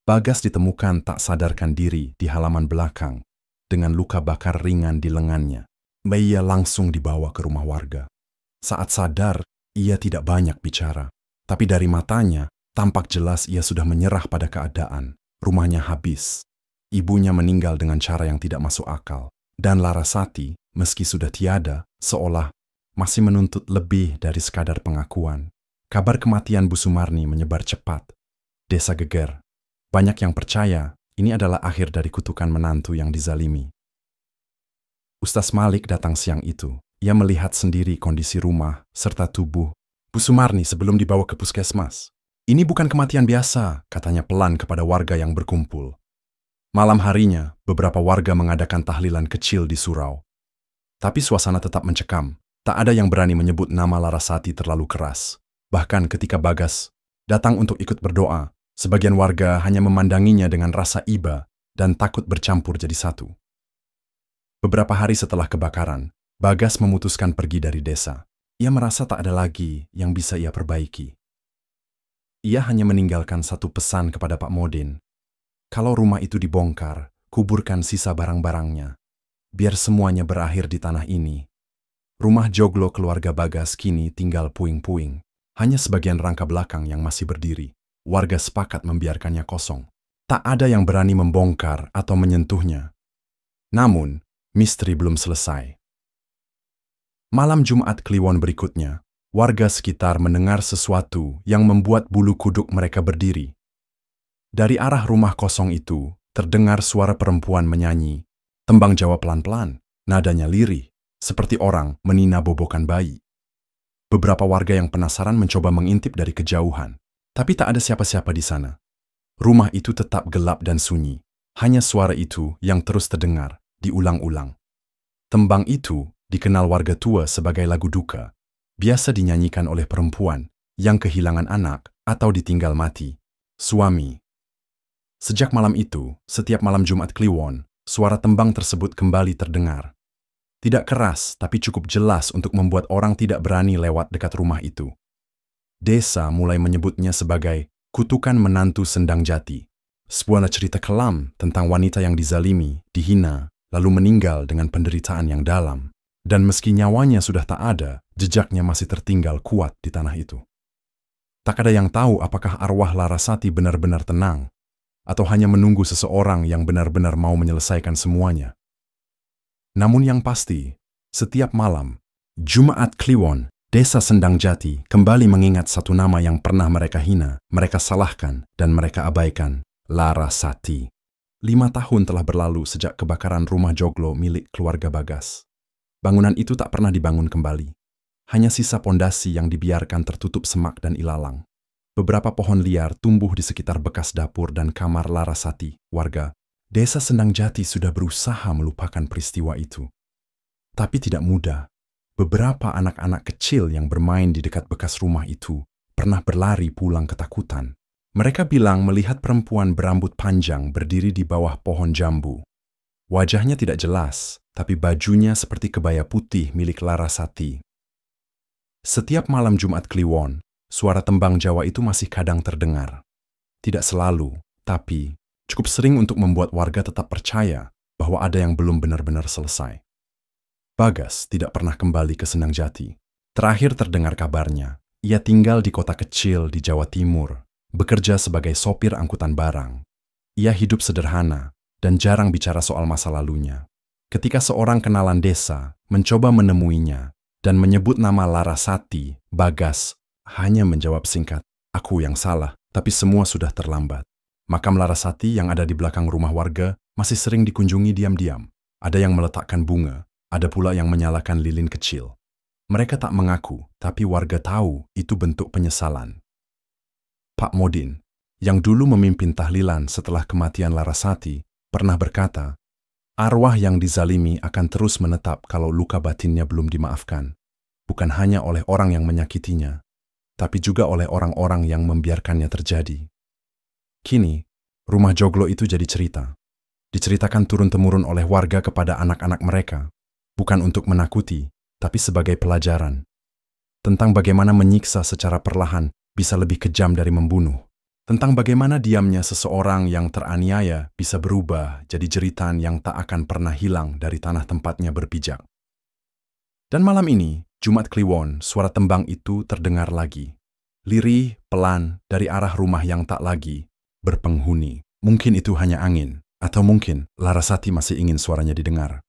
Bagas ditemukan tak sadarkan diri di halaman belakang dengan luka bakar ringan di lengannya. Ia langsung dibawa ke rumah warga. Saat sadar, ia tidak banyak bicara. Tapi dari matanya, tampak jelas ia sudah menyerah pada keadaan. Rumahnya habis. Ibunya meninggal dengan cara yang tidak masuk akal. Dan Larasati, meski sudah tiada, seolah masih menuntut lebih dari sekadar pengakuan. Kabar kematian Bu Sumarni menyebar cepat. Desa geger. Banyak yang percaya ini adalah akhir dari kutukan menantu yang dizalimi. Ustaz Malik datang siang itu. Ia melihat sendiri kondisi rumah serta tubuh Bu Sumarni sebelum dibawa ke puskesmas. Ini bukan kematian biasa, katanya pelan kepada warga yang berkumpul. Malam harinya, beberapa warga mengadakan tahlilan kecil di surau. Tapi suasana tetap mencekam. Tak ada yang berani menyebut nama Larasati terlalu keras. Bahkan ketika Bagas datang untuk ikut berdoa, sebagian warga hanya memandanginya dengan rasa iba dan takut bercampur jadi satu. Beberapa hari setelah kebakaran, Bagas memutuskan pergi dari desa. Ia merasa tak ada lagi yang bisa ia perbaiki. Ia hanya meninggalkan satu pesan kepada Pak Modin. Kalau rumah itu dibongkar, kuburkan sisa barang-barangnya. Biar semuanya berakhir di tanah ini. Rumah joglo keluarga Bagas kini tinggal puing-puing. Hanya sebagian rangka belakang yang masih berdiri. Warga sepakat membiarkannya kosong. Tak ada yang berani membongkar atau menyentuhnya. Namun, misteri belum selesai. Malam Jumat Kliwon berikutnya, warga sekitar mendengar sesuatu yang membuat bulu kuduk mereka berdiri. Dari arah rumah kosong itu, terdengar suara perempuan menyanyi. Tembang Jawa pelan-pelan, nadanya lirih, seperti orang menina bobokan bayi. Beberapa warga yang penasaran mencoba mengintip dari kejauhan, tapi tak ada siapa-siapa di sana. Rumah itu tetap gelap dan sunyi. Hanya suara itu yang terus terdengar, diulang-ulang. Tembang itu dikenal warga tua sebagai lagu duka, biasa dinyanyikan oleh perempuan yang kehilangan anak atau ditinggal mati, suami. Sejak malam itu, setiap malam Jumat Kliwon, suara tembang tersebut kembali terdengar. Tidak keras, tapi cukup jelas untuk membuat orang tidak berani lewat dekat rumah itu. Desa mulai menyebutnya sebagai kutukan menantu Sendang Jati, sebuah cerita kelam tentang wanita yang dizalimi, dihina, lalu meninggal dengan penderitaan yang dalam. Dan meski nyawanya sudah tak ada, jejaknya masih tertinggal kuat di tanah itu. Tak ada yang tahu apakah arwah Larasati benar-benar tenang, atau hanya menunggu seseorang yang benar-benar mau menyelesaikan semuanya. Namun yang pasti, setiap malam, Jumat Kliwon, Desa Sendang Jati kembali mengingat satu nama yang pernah mereka hina, mereka salahkan, dan mereka abaikan, Larasati. 5 tahun telah berlalu sejak kebakaran rumah joglo milik keluarga Bagas. Bangunan itu tak pernah dibangun kembali. Hanya sisa pondasi yang dibiarkan tertutup semak dan ilalang. Beberapa pohon liar tumbuh di sekitar bekas dapur dan kamar Larasati, warga. Desa Sendang Jati sudah berusaha melupakan peristiwa itu. Tapi tidak mudah. Beberapa anak-anak kecil yang bermain di dekat bekas rumah itu pernah berlari pulang ketakutan. Mereka bilang melihat perempuan berambut panjang berdiri di bawah pohon jambu. Wajahnya tidak jelas, tapi bajunya seperti kebaya putih milik Larasati. Setiap malam Jumat Kliwon, suara tembang Jawa itu masih kadang terdengar. Tidak selalu, tapi cukup sering untuk membuat warga tetap percaya bahwa ada yang belum benar-benar selesai. Bagas tidak pernah kembali ke Sendang Jati. Terakhir terdengar kabarnya, ia tinggal di kota kecil di Jawa Timur, bekerja sebagai sopir angkutan barang. Ia hidup sederhana dan jarang bicara soal masa lalunya. Ketika seorang kenalan desa mencoba menemuinya dan menyebut nama Larasati, Bagas hanya menjawab singkat, "Aku yang salah," tapi semua sudah terlambat. Makam Larasati yang ada di belakang rumah warga masih sering dikunjungi diam-diam. Ada yang meletakkan bunga, ada pula yang menyalakan lilin kecil. Mereka tak mengaku, tapi warga tahu itu bentuk penyesalan. Pak Modin, yang dulu memimpin tahlilan setelah kematian Larasati, pernah berkata, arwah yang dizalimi akan terus menetap kalau luka batinnya belum dimaafkan, bukan hanya oleh orang yang menyakitinya, tapi juga oleh orang-orang yang membiarkannya terjadi. Kini, rumah joglo itu jadi cerita. Diceritakan turun-temurun oleh warga kepada anak-anak mereka, bukan untuk menakuti, tapi sebagai pelajaran. Tentang bagaimana menyiksa secara perlahan bisa lebih kejam dari membunuh. Tentang bagaimana diamnya seseorang yang teraniaya bisa berubah jadi jeritan yang tak akan pernah hilang dari tanah tempatnya berpijak. Dan malam ini, Jumat Kliwon, suara tembang itu terdengar lagi. Lirih, pelan, dari arah rumah yang tak lagi berpenghuni. Mungkin itu hanya angin, atau mungkin Larasati masih ingin suaranya didengar.